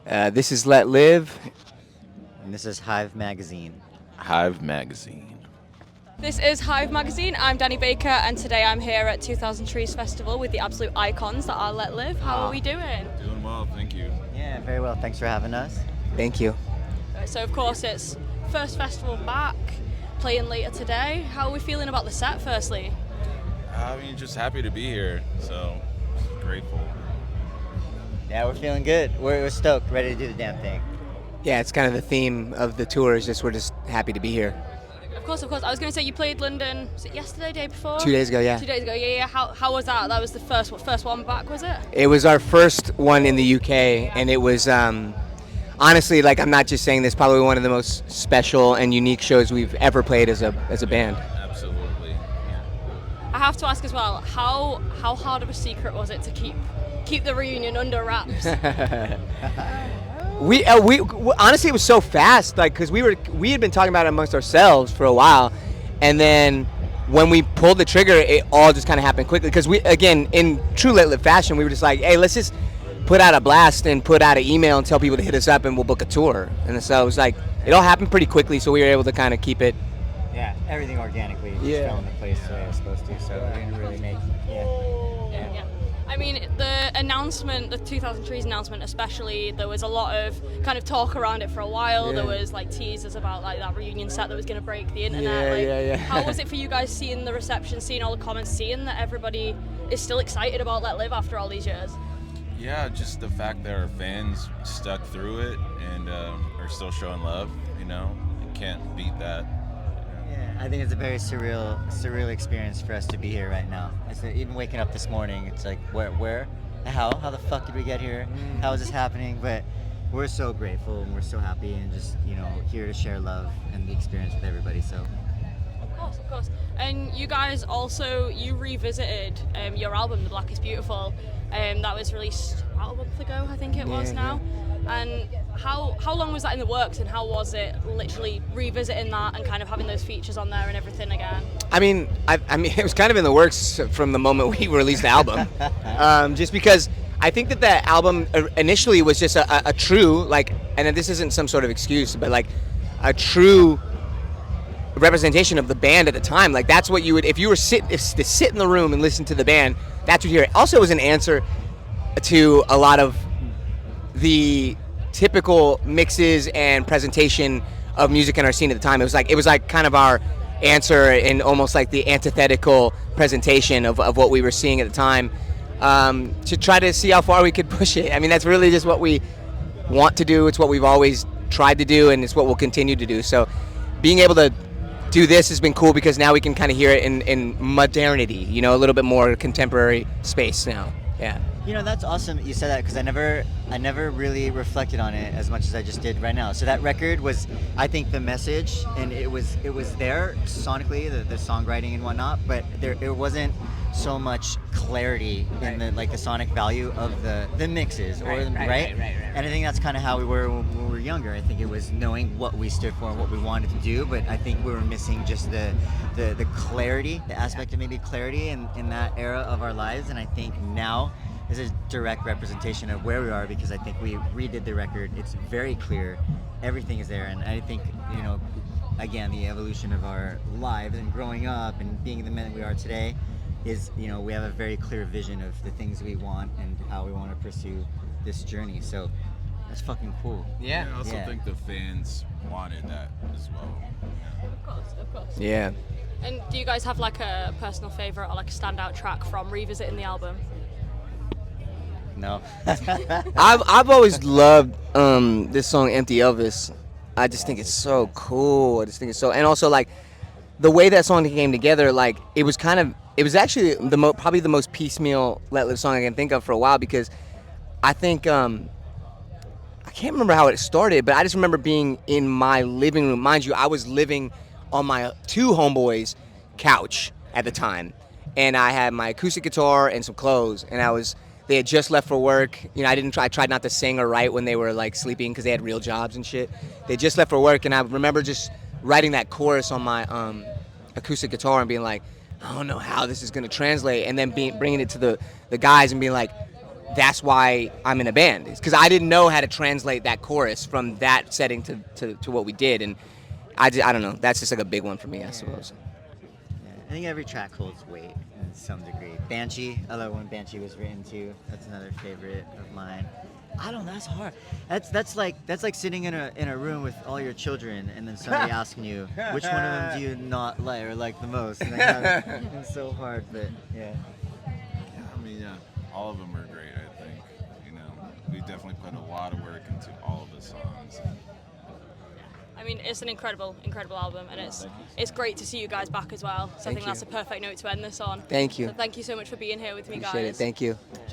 This is Letlive. And this is Hive Magazine. Hive Magazine. This is Hive Magazine. I'm Danny Baker, and today I'm here at 2000 Trees Festival with the absolute icons that are Letlive. How are we doing? Doing well, thank you. Yeah, very well. Thanks for having us. Thank you. So, of course, it's first festival back, playing later today. How are we feeling about the set, firstly? I mean, just happy to be here, so grateful. Yeah, we're feeling good. We're stoked, ready to do the damn thing. Yeah, it's kind of the theme of the tour. Is just we're just happy to be here. Of course. I was going to say you played London. Was it yesterday, day before? 2 days ago, yeah. 2 days ago, yeah. How was that? That was the first one back, was it? It was our first one in the UK, and it was honestly, like, I'm not just saying this, probably one of the most special and unique shows we've ever played as a band. Absolutely. I have to ask as well, how hard of a secret was it to keep the reunion under wraps? We honestly, it was so fast, like, because we had been talking about it amongst ourselves for a while, and then when we pulled the trigger, it all just kind of happened quickly. Because we, again, in true Letlive fashion, we were just like, hey, let's just put out a blast and put out an email and tell people to hit us up, and we'll book a tour. And so it was like, it all happened pretty quickly, so we were able to kind of keep it. Yeah, everything organically just fell into place the way it was supposed to. So we didn't really make. Yeah. I mean, the announcement, the 2000 Trees announcement especially, there was a lot of kind of talk around it for a while. Yeah. There was like teasers about like that reunion set that was going to break the internet. Yeah. How was it for you guys seeing the reception, seeing all the comments, seeing that everybody is still excited about Letlive after all these years? Yeah, just the fact that our fans stuck through it and are still showing love, you can't beat that. Yeah, I think it's a very surreal experience for us to be here right now. Even waking up this morning, it's like, where, how the fuck did we get here? How is this happening? But we're so grateful and we're so happy and just here to share love and the experience with everybody. So. Of course. And you guys also, you revisited your album, The Blackest Beautiful. That was released about a month ago, I think it was now. And how long was that in the works, and how was it literally revisiting that and kind of having those features on there and everything again? I mean, it was kind of in the works from the moment we released the album, just because I think that album initially was just a true, like, and this isn't some sort of excuse, but like a true representation of the band at the time. Like, that's what you would, if you were to sit in the room and listen to the band, that's what you hear. Also, it was an answer to a lot of the typical mixes and presentation of music in our scene at the time. It was like kind of our answer and almost like the antithetical presentation of what we were seeing at the time, to try to see how far we could push it. I mean, that's really just what we want to do. It's what we've always tried to do, and it's what we'll continue to do. So being able to do this has been cool because now we can kind of hear it in modernity, a little bit more contemporary space now. Yeah. That's awesome you said that, because I never really reflected on it as much as I just did right now. So that record was, I think, the message, and it was there sonically, the songwriting and whatnot, but it wasn't so much clarity in the sonic value of the mixes, right? And I think that's kind of how we were when we were younger. I think it was knowing what we stood for and what we wanted to do, but I think we were missing just the clarity, the aspect of maybe clarity in that era of our lives. And I think now is a direct representation of where we are, because I think we redid the record. It's very clear, everything is there, and I think again, the evolution of our lives and growing up and being the men that we are today is, we have a very clear vision of the things we want and how we want to pursue this journey. So that's fucking cool. Yeah. I also think the fans wanted that as well. Of course. Yeah. And do you guys have like a personal favorite or like a standout track from revisiting the album? No. I've always loved this song, Empty Elvis. I just think it's so cool. I just think it's so, and also like the way that song came together, like it was actually probably the most piecemeal Letlive song I can think of for a while, because I think I can't remember how it started, but I just remember being in my living room. Mind you, I was living on my two homeboys' couch at the time, and I had my acoustic guitar and some clothes, and they had just left for work. I tried not to sing or write when they were like sleeping, because they had real jobs and shit. They just left for work, and I remember just writing that chorus on my acoustic guitar and being like, I don't know how this is gonna translate, and then bringing it to the guys and being like, that's why I'm in a band. Because I didn't know how to translate that chorus from that setting to what we did, and I don't know. That's just like a big one for me, I suppose. Yeah, I think every track holds weight in some degree. Banshee, I love when Banshee was written too. That's another favorite of mine. I don't know. That's hard. That's like sitting in a room with all your children, and then somebody asking you which one of them do you not like or like the most. And it's so hard, but yeah. Yeah, I mean, yeah, all of them are great. I think, you know, we definitely put a lot of work into all of the songs. I mean, it's an incredible album, and it's great to see you guys back as well. So I think that's a perfect note to end this on. Thank you. So thank you so much for being here with me, guys. Appreciate it. Thank you.